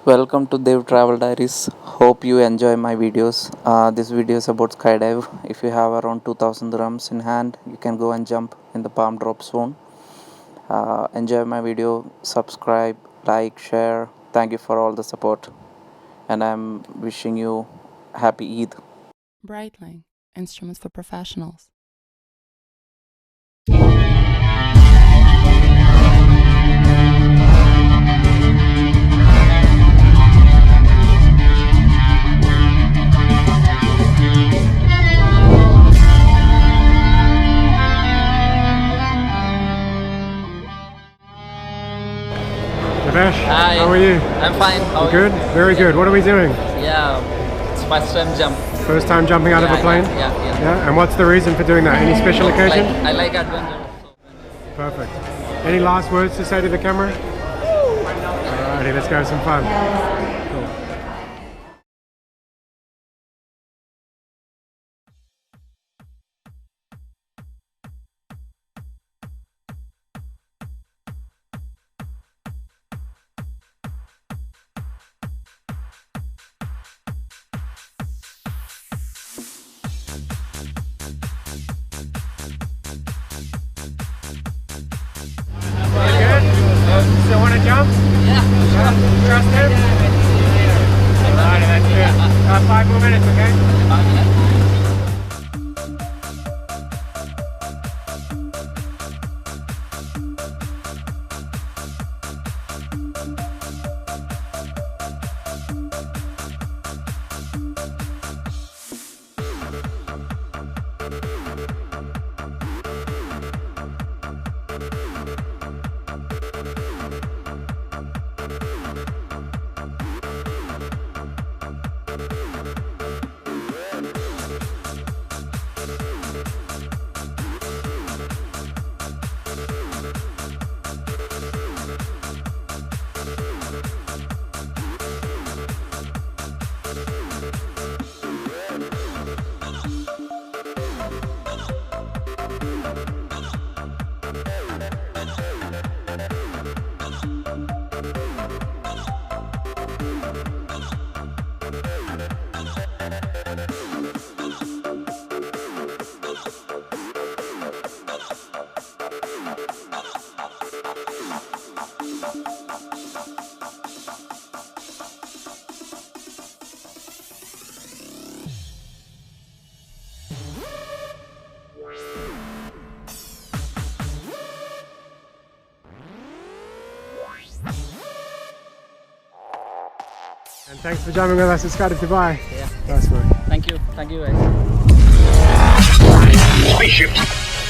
Welcome to Dev Travel Diaries. Hope you enjoy my videos. This video is about skydive. If you have around 2000 dirhams in hand, you can go and jump in the palm drop zone. Enjoy my video, subscribe, like, share. Thank you for all the support, and I'm wishing you happy Eid. Breitling, instruments for professionals. Devesh, Hi. how are you? I'm fine. How are Good? you? Very good. What are we doing? Yeah, it's first time jump. First time jumping out of a plane? Yeah. Yeah? And what's the reason for doing that? Any special occasion? I like adventure. Perfect. Any last words to say to the camera? Alrighty, let's go have some fun. Cool. Still want to jump? Yeah. Trust him? Alright, that's it. 5 more minutes, okay? And thanks for jumping with us at Skydive Dubai. Yeah. Nice work. Thank you. Thank you guys. Spaceships.